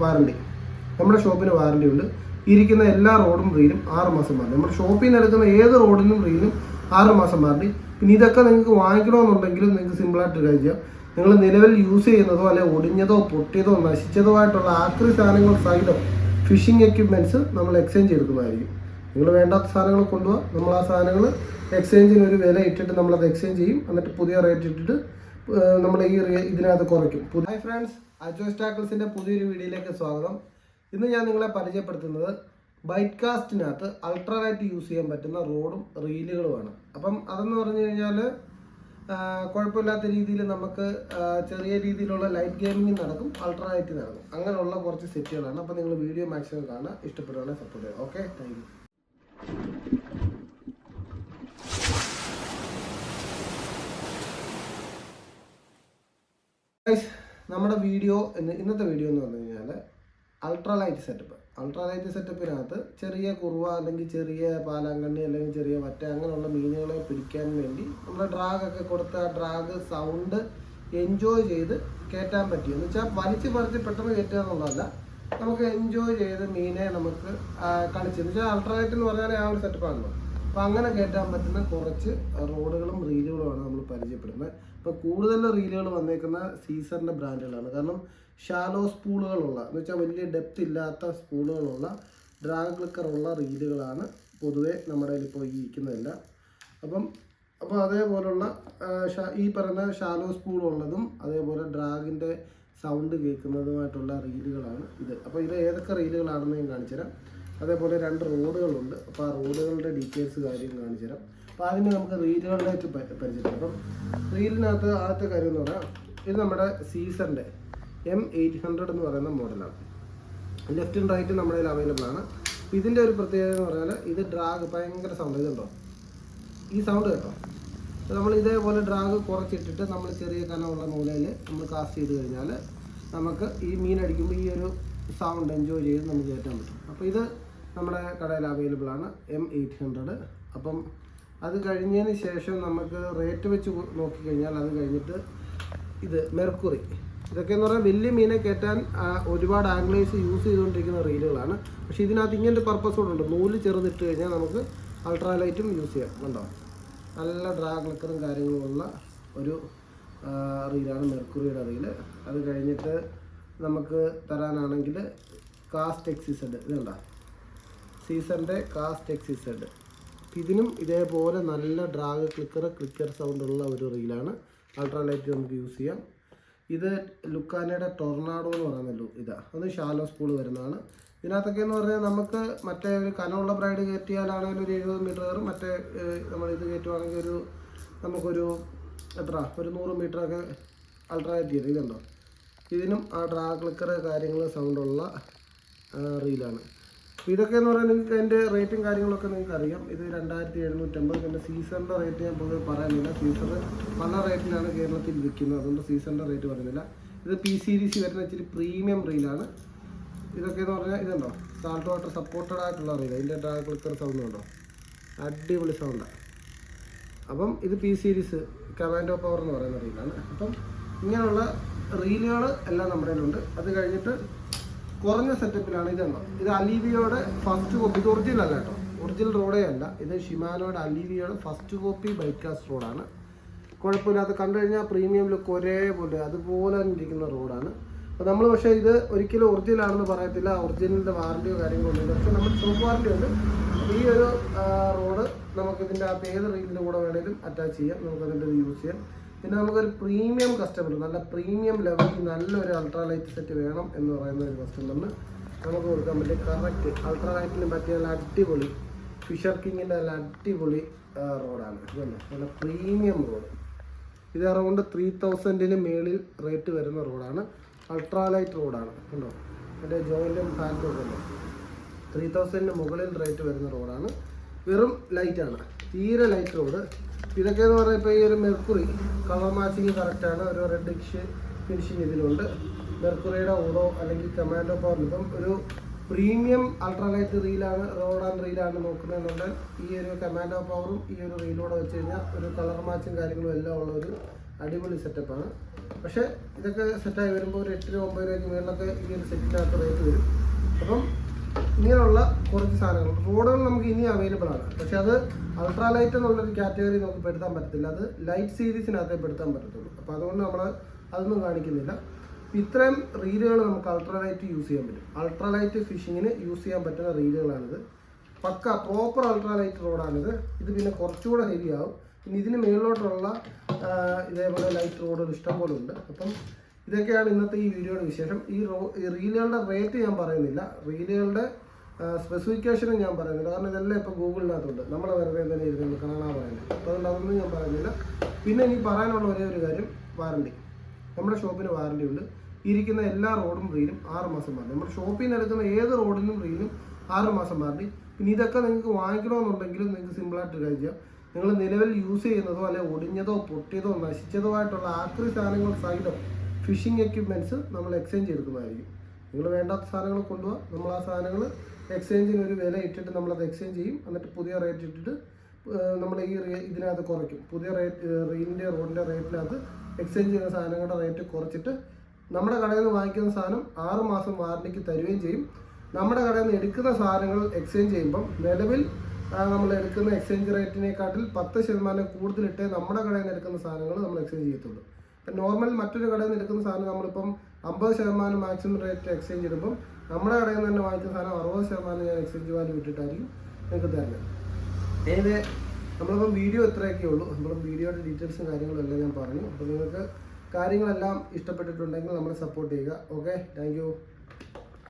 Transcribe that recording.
Warranty. നമ്മുടെ ഷോപ്പിന് warranty ഉണ്ട്. ഇരിക്കുന്ന എല്ലാ റോഡും റീലും 6 മാസം വാറണ്ടി. നമ്മുടെ ഷോപ്പിൽ നിന്ന് എടുക്കുന്ന ഏത് റോഡിനും റീലും 6 മാസം വാറണ്ടി. പിന്നെ ഇതൊക്കെ നിങ്ങൾക്ക് വാങ്ങിക്കണമെന്നുണ്ടെങ്കിലും നിങ്ങൾക്ക് സിമ്പിളായിട്ട് കാര്യം ചെയ്യാം. നിങ്ങൾ നിലവിൽ യൂസ് ചെയ്യുന്നതോ അല്ലെങ്കിൽ ഒടിഞ്ഞതോ പൊട്ടിയതോ നശിച്ചതോ ആയിട്ടുള്ള ആക്രി സാധനങ്ങൾ സഹിതം ഫിഷിംഗ് എക്യുപ്മെൻറ്റ്സ് നമ്മൾ എക്സ്ചേഞ്ച് എടുക്കുന്നതായിരിക്കും. നിങ്ങൾ വേണ്ടാത്ത സാധനങ്ങൾ കൊണ്ടുപോകാം. നമ്മൾ ആ സാധനങ്ങൾ എക്സ്ചേഞ്ചിന് ഒരു വില ഇട്ടിട്ട് നമ്മളത് എക്സ്ചേഞ്ച് ചെയ്യും. എന്നിട്ട് പുതിയ റേറ്റ് ഇട്ടിട്ട് നമ്മൾ ഈ ഇതിനകത്ത് കുറയ്ക്കും. ഹായ് ഫ്രണ്ട്സ്, അജോസ് ടാക്കിൾസിൻ്റെ പുതിയൊരു വീഡിയോയിലേക്ക് സ്വാഗതം. ഇന്ന് ഞാൻ നിങ്ങളെ പരിചയപ്പെടുത്തുന്നത് ബൈറ്റ് കാസ്റ്റിനകത്ത് അൾട്രാലൈറ്റ് യൂസ് ചെയ്യാൻ പറ്റുന്ന റോഡും റീലുകളുമാണ്. അപ്പം അതെന്ന് പറഞ്ഞു കഴിഞ്ഞാൽ കുഴപ്പമില്ലാത്ത രീതിയിൽ നമുക്ക് ചെറിയ രീതിയിലുള്ള ലൈറ്റ് ഗെയിമിംഗ് നടക്കും, അൾട്രാലൈറ്റ് നടക്കും. അങ്ങനെയുള്ള കുറച്ച് സെറ്റുകളാണ്. അപ്പോൾ നിങ്ങൾ വീഡിയോ മാക്സിമം കാണുക, ഇഷ്ടപ്പെടുകയാണെങ്കിൽ സപ്പോർട്ട് ചെയ്യുക. Okay, thank you. നമ്മുടെ ഇന്നത്തെ വീഡിയോ എന്ന് പറഞ്ഞു കഴിഞ്ഞാൽ അൾട്രാലൈറ്റ് സെറ്റപ്പിനകത്ത് ചെറിയ കുറുവ അല്ലെങ്കിൽ ചെറിയ പാലാങ്കണ്ണി അല്ലെങ്കിൽ ചെറിയ വറ്റ അങ്ങനെയുള്ള മീനുകളെ പിടിക്കാൻ വേണ്ടി നമ്മൾ ഡ്രാഗൊക്കെ കൊടുത്ത് ആ ഡ്രാഗ് സൗണ്ട് എൻജോയ് ചെയ്ത് കയറ്റാൻ പറ്റി. എന്ന് വെച്ചാൽ വലിച്ച് പറിച്ച് പെട്ടെന്ന് കയറ്റുക എന്നുള്ളതല്ല, നമുക്ക് എൻജോയ് ചെയ്ത് മീനെ നമുക്ക് കളിച്ചെന്ന് വെച്ചാൽ അൾട്രാലൈറ്റ് എന്ന് പറഞ്ഞാൽ ആ ഒരു സെറ്റപ്പാണല്ലോ. അപ്പോൾ അങ്ങനെ കയറ്റാൻ പറ്റുന്ന കുറച്ച് റോഡുകളും റീലുകളുമാണ് നമ്മൾ പരിചയപ്പെടുന്നത്. ഇപ്പോൾ കൂടുതൽ റീലുകൾ വന്നേക്കുന്ന സീസറിൻ്റെ ബ്രാൻഡുകളാണ്. കാരണം ഷാലോ സ്പൂളുകളുള്ള എന്ന് വെച്ചാൽ വലിയ ഡെപ്ത് ഇല്ലാത്ത സ്പൂളുകളുള്ള ഡ്രാഗ് ക്ലിക്കറുള്ള റീലുകളാണ് പൊതുവെ നമ്മുടെ ഇപ്പോൾ ഈ ഇരിക്കുന്നതല്ല. അപ്പോൾ അതേപോലുള്ള ഈ പറയുന്ന ഷാലോ സ്പൂളുള്ളതും അതേപോലെ ഡ്രാഗിൻ്റെ സൗണ്ട് കേൾക്കുന്നതുമായിട്ടുള്ള റീലുകളാണ് ഇത്. അപ്പോൾ ഇത് ഏതൊക്കെ റീലുകളാണെന്ന് ഞാൻ കാണിച്ചുതരാം. അതേപോലെ 2 റോഡുകളുണ്ട്. അപ്പോൾ ആ റോഡുകളുടെ ഡീറ്റെയിൽസ് കാര്യം കാണിച്ചുതരാം. അപ്പോൾ ആദ്യമേ നമുക്ക് റീലുകളിലേക്ക് പരിചയപ്പെടാം. അപ്പം റീലിനകത്ത് ആദ്യത്തെ കാര്യം എന്ന് പറഞ്ഞാൽ ഇത് നമ്മുടെ സീസറിൻ്റെ M800 എന്ന് പറയുന്ന മോഡലാണ്. ലെഫ്റ്റ് ആൻഡ് റൈറ്റ് നമ്മുടെ കയ്യിൽ അവൈലബിൾ ആണ്. ഇതിൻ്റെ ഒരു പ്രത്യേകത എന്ന് പറഞ്ഞാൽ ഇത് ഡ്രാഗ് ഭയങ്കര സൗണ്ട്. ഇതുണ്ടോ ഈ സൗണ്ട് കേട്ടോ? നമ്മൾ ഇതേപോലെ ഡ്രാഗ് കുറച്ചിട്ടിട്ട് നമ്മൾ ചെറിയ കനമുള്ള മൂലയിൽ നമ്മൾ കാസ്റ്റ് ചെയ്ത് കഴിഞ്ഞാൽ നമുക്ക് ഈ മീൻ അടിക്കുമ്പോൾ ഈ ഒരു സൗണ്ട് എൻജോയ് ചെയ്ത് നമുക്ക് കയറ്റാൻ പറ്റും. അപ്പോൾ ഇത് നമ്മുടെ കടയിൽ അവൈലബിൾ ആണ്, M800. അപ്പം അത് കഴിഞ്ഞതിന് ശേഷം നമുക്ക് റേറ്റ് വെച്ച് നോക്കിക്കഴിഞ്ഞാൽ അത് കഴിഞ്ഞിട്ട് ഇത് മെർക്കുറി. ഇതൊക്കെ എന്ന് പറഞ്ഞാൽ വലിയ മീനെ കയറ്റാൻ ഒരുപാട് ആംഗ്ലേഴ്സ് യൂസ് ചെയ്തുകൊണ്ടിരിക്കുന്ന റീലുകളാണ്. പക്ഷേ ഇതിനകത്ത് ഇങ്ങനൊരു പർപ്പസ് കൂടെ ഉണ്ട്. നൂല് ചെറുതിട്ട് കഴിഞ്ഞാൽ നമുക്ക് അൾട്രാലൈറ്റും യൂസ് ചെയ്യാം. കണ്ടോ, നല്ല ഡ്രാഗ് ക്ലിക്കറും കാര്യങ്ങളുമുള്ള ഒരു റീലാണ് മെർക്കുറിയുടെ റീല്. അത് കഴിഞ്ഞിട്ട് നമുക്ക് തരാനാണെങ്കിൽ കാസ്റ്റ് എക്സിസഡ്, ഇതുണ്ടോ സീസറിൻ്റെ കാസ്റ്റ് എക്സിസഡ്. ഇതിനും ഇതേപോലെ നല്ല ഡ്രാഗ് ക്ലിക്കർ സൗണ്ടുള്ള ഒരു റീലാണ്. അൾട്രാലൈറ്റ് നമുക്ക് യൂസ് ചെയ്യാം. ഇത് ലുക്കാനയുടെ ടൊർണാഡോ എന്ന് പറയുന്നല്ലോ, അത് ഷാലോ സ്പൂൾ വരുന്നതാണ്. ഇതിനകത്തൊക്കെ എന്ന് പറഞ്ഞാൽ നമുക്ക് മറ്റേ ഒരു കനമുള്ള ബ്രൈഡ് കയറ്റിയാലാണെങ്കിൽ ഒരു 70 മീറ്റർ കയറും. മറ്റേ നമ്മളിത് കയറ്റുവാണെങ്കിൽ നമുക്കൊരു ഒരു 100 മീറ്ററൊക്കെ അൾട്രാലൈറ്റ് ചെയ്ത്. ഇതുണ്ടോ, ഇതിനും ആ ഡ്രാഗ് ക്ലിക്കർ കാര്യങ്ങൾ സൗണ്ടുള്ള റീലാണ്. ഇതൊക്കെ എന്ന് പറഞ്ഞാൽ നിങ്ങൾക്ക് അതിൻ്റെ റേറ്റും കാര്യങ്ങളൊക്കെ നിങ്ങൾക്ക് അറിയാം. ഇത് 2750. പിന്നെ സീസറിൻ്റെ റേറ്റ് ഞാൻ പൊതുവെ പറയുന്നില്ല. സീസർ പല റേറ്റിലാണ് കേരളത്തിൽ വിൽക്കുന്നത്, അതുകൊണ്ട് സീസറിൻ്റെ റേറ്റ് പറയുന്നില്ല. ഇത് P-Series വരുന്ന ഇച്ചിരി പ്രീമിയം റീലാണ്. ഇതൊക്കെ എന്ന് പറഞ്ഞാൽ ഇതുണ്ടോ സാൾട്ട് വാട്ടർ സപ്പോർട്ടഡ് ആയിട്ടുള്ള റീൽ. അതിൻ്റെ ഡ്രാഗ് ക്ലിക്കർ സൗണ്ട് ഉണ്ടോ, അടിപൊളി സൗണ്ടാണ്. അപ്പം ഇത് P-Series കമാൻഡോ പവർ എന്ന് പറയുന്ന റീലാണ്. അപ്പം ഇങ്ങനെയുള്ള റീലുകൾ എല്ലാം നമ്മുടെ കയ്യിലുണ്ട്. അത് കഴിഞ്ഞിട്ട് കുറഞ്ഞ സെറ്റപ്പിലാണ് ഇതുണ്ടോ, ഇത് അലീവിയോടെ ഫസ്റ്റ് കോപ്പി. ഇത് ഒറിജിനൽ അല്ല കേട്ടോ, ഒറിജിനൽ റോഡേ അല്ല. ഇത് ഷിമാനോയുടെ അലീവിയോടെ ഫസ്റ്റ് കോപ്പി ബൈറ്റ് കാസ്റ്റ് റോഡാണ്. കുഴപ്പമില്ലാത്ത കണ്ടു കഴിഞ്ഞാൽ പ്രീമിയം ലുക്ക് ഒരേപോലെ അതുപോലെ തന്നെ ഇരിക്കുന്ന റോഡാണ്. അപ്പോൾ നമ്മൾ പക്ഷേ ഇത് ഒരിക്കലും ഒറിജിനൽ ആണെന്ന് പറയത്തില്ല. ഒറിജിനലിൻ്റെ വാറണ്ടിയോ കാര്യങ്ങളോ ഒന്നും. പക്ഷേ നമ്മൾ ഷോപ്പ് വാറണ്ടി ഉണ്ട്. ഈ ഒരു റോഡ് നമുക്കിതിൻ്റെ അകത്ത് ഏത് റീലിൻ്റെ കൂടെ വേണമെങ്കിലും അറ്റാച്ച് ചെയ്യാം, നമുക്കതിൻ്റെ യൂസ് ചെയ്യാം. പിന്നെ നമുക്കൊരു പ്രീമിയം കസ്റ്റമർ, നല്ല പ്രീമിയം ലെവലിൽ നല്ലൊരു അൾട്രാലൈറ്റ് സെറ്റ് വേണം എന്ന് പറയുന്ന ഒരു കസ്റ്റമറിന് നമുക്ക് കൊടുക്കാൻ പറ്റിയ കറക്റ്റ് അൾട്രാലൈറ്റിന് പറ്റിയ നല്ല അടിപൊളി ഫിഷർ കിങ്ങിൻ്റെ നല്ല അടിപൊളി റോഡാണ്. ഇതല്ലേ നല്ല പ്രീമിയം റോഡ്. ഇത് അറൗണ്ട് 3000-ന് മേളിൽ റേറ്റ് വരുന്ന റോഡാണ്. അൾട്രാലൈറ്റ് റോഡാണ്. കണ്ടോ, അതിൻ്റെ ജോയിൻറ്റും ഫാൻറ്റും ഒക്കെ ഉണ്ടോ. 3000-ന് മുകളിൽ റേറ്റ് വരുന്ന റോഡാണ്. വെറും ലൈറ്റാണ്, തീരെ ലൈറ്റ് റോഡ്. ഇതൊക്കെ എന്ന് പറഞ്ഞാൽ ഇപ്പോൾ ഈ ഒരു മെർക്കുറി കളർ മാച്ചിങ് കറക്റ്റാണ്. ഒരു റെഡിഷ് ഫിനിഷിങ് ഇതിലുണ്ട്. മെർക്കുറിയുടെ ഓടോ അല്ലെങ്കിൽ കമാൻഡോ പവർ. ഇപ്പം ഒരു പ്രീമിയം അൾട്രാലൈറ്റ് റീലാണ്, റീലാണ് നോക്കുന്നതെന്നുണ്ടെങ്കിൽ ഈ ഒരു കമാൻഡോ പവറും ഈ ഒരു റീലൂടെ വെച്ച് കഴിഞ്ഞാൽ ഒരു കളർ മാച്ചും കാര്യങ്ങളും എല്ലാം ഉള്ള ഒരു അടിപൊളി സെറ്റപ്പാണ്. പക്ഷേ ഇതൊക്കെ സെറ്റായി വരുമ്പോൾ ഒരു 8 9 രൂപയ്ക്ക് മേളിലൊക്കെ ഈ ഒരു സെറ്റിനകത്ത് റേറ്റ് വരും. അപ്പം ഇങ്ങനെയുള്ള കുറച്ച് സാധനങ്ങൾ റോഡുകൾ നമുക്ക് ഇനി അവൈലബിൾ ആണ്. പക്ഷെ അത് അൾട്രാ ലൈറ്റ് എന്നുള്ളൊരു കാറ്റഗറി നമുക്ക് പെടുത്താൻ പറ്റത്തില്ല. അത് ലൈറ്റ് സീരീസിനകത്തേ പെടുത്താൻ പറ്റത്തുള്ളൂ. അപ്പോൾ അതുകൊണ്ട് നമ്മൾ അതൊന്നും കാണിക്കുന്നില്ല. ഇത്രയും റീലുകൾ നമുക്ക് അൾട്രാ ലൈറ്റ് യൂസ് ചെയ്യാൻ പറ്റും. അൾട്രാ ലൈറ്റ് ഫിഷിങ്ങിന് യൂസ് ചെയ്യാൻ പറ്റുന്ന റീലുകളാണിത്. പക്ക പ്രോപ്പർ അൾട്രാ ലൈറ്റ് റോഡാണിത്. ഇത് പിന്നെ കുറച്ചുകൂടെ ഹെവി ആവും. പിന്നെ ഇതിന് മേളിലോട്ടുള്ള ഇതേപോലെ ലൈറ്റ് റോഡുകൾ ഇഷ്ടംപോലെ ഉണ്ട്. അപ്പം ഇതൊക്കെയാണ് ഇന്നത്തെ ഈ വീഡിയോയുടെ വിശേഷം. ഈ റീലുകളുടെ റേറ്റ് ഞാൻ പറയുന്നില്ല, റീലുകളുടെ സ്പെസിഫിക്കേഷനും ഞാൻ പറയുന്നില്ല. കാരണം ഇതെല്ലാം ഇപ്പോൾ ഗൂഗിളിനകത്തുണ്ട്. നമ്മളെ വെറുതെ തന്നെ ഇരുന്ന് കാണാൻ പറയുന്നത്. അപ്പോൾ അതുകൊണ്ട് അതൊന്നും ഞാൻ പറയുന്നില്ല. പിന്നെ ഇനി പറയാനുള്ള ഒരേ ഒരു കാര്യം, വാറണ്ടി. നമ്മുടെ ഷോപ്പിന് വാറണ്ടി ഉണ്ട്. ഇരിക്കുന്ന എല്ലാ റോഡും റീലും 6 മാസം വാറണ്ടി. നമ്മുടെ ഷോപ്പിൽ നിന്ന് എടുക്കുന്ന ഏത് റോഡിനും റീലും 6 മാസം വാറണ്ടി. പിന്നെ ഇതൊക്കെ നിങ്ങൾക്ക് വാങ്ങിക്കണമെന്നുണ്ടെങ്കിലും നിങ്ങൾക്ക് സിമ്പിളായിട്ട് കാര്യം ചെയ്യാം. നിങ്ങൾ നിലവിൽ യൂസ് ചെയ്യുന്നതോ അല്ലെങ്കിൽ ഒടിഞ്ഞതോ പൊട്ടിയതോ നശിച്ചതോ ആയിട്ടുള്ള ആക്രി സാധനങ്ങൾ സഹിതം ഫിഷിംഗ് എക്യുപ്മെൻറ്റ്സ് നമ്മൾ എക്സ്ചേഞ്ച് എടുക്കുന്നതായിരിക്കും. നിങ്ങൾ വേണ്ടാത്ത സാധനങ്ങൾ കൊണ്ടുപോകാം. നമ്മൾ ആ സാധനങ്ങൾ എക്സ്ചേഞ്ചിന് ഒരു വില ഇട്ടിട്ട് നമ്മളത് എക്സ്ചേഞ്ച് ചെയ്യും. എന്നിട്ട് പുതിയ റേറ്റ് ഇട്ടിട്ട് നമ്മൾ ഈ ഇതിനകത്ത് കുറയ്ക്കും. പുതിയ റേറ്റ് റീലിൻ്റെ റോഡിൻ്റെ റേറ്റിനകത്ത് എക്സ്ചേഞ്ച് ചെയ്യുന്ന സാധനങ്ങളുടെ റേറ്റ് കുറച്ചിട്ട് നമ്മുടെ കടയിൽ നിന്ന് വാങ്ങിക്കുന്ന സാധനം 6 മാസം വാറണ്ടിക്ക് തരുകയും ചെയ്യും. നമ്മുടെ കടയിൽ നിന്ന് എടുക്കുന്ന സാധനങ്ങൾ എക്സ്ചേഞ്ച് ചെയ്യുമ്പം നിലവിൽ നമ്മൾ എടുക്കുന്ന എക്സ്ചേഞ്ച് റേറ്റിനെക്കാട്ടിൽ 10% കൂടുതലിട്ടേ നമ്മുടെ കടയിൽ നിന്ന് എടുക്കുന്ന സാധനങ്ങൾ നമ്മൾ എക്സ്ചേഞ്ച് ചെയ്യത്തുള്ളൂ. ഇപ്പം നോർമൽ മറ്റൊരു കടയിൽ നിന്ന് എടുക്കുന്ന സാധനം നമ്മളിപ്പം 50% മാക്സിമം റേറ്റ് എക്സ്ചേഞ്ച് ഇടുമ്പം നമ്മുടെ കടയിൽ നിന്ന് തന്നെ വാങ്ങിക്കുന്ന സാധനം 60% ഞാൻ എക്സ്ചേഞ്ച് വാല്യൂ ഇട്ടിട്ടായിരിക്കും നിങ്ങൾക്ക് തരുന്നത്. നമ്മളിപ്പം വീഡിയോ ഇത്രയൊക്കെ ഉള്ളൂ. നമ്മളിപ്പം വീഡിയോയുടെ ഡീറ്റെയിൽസും കാര്യങ്ങളും എല്ലാം ഞാൻ പറഞ്ഞു. അപ്പോൾ നിങ്ങൾക്ക് കാര്യങ്ങളെല്ലാം ഇഷ്ടപ്പെട്ടിട്ടുണ്ടെങ്കിൽ നമ്മളെ സപ്പോർട്ട് ചെയ്യുക. Okay, thank you.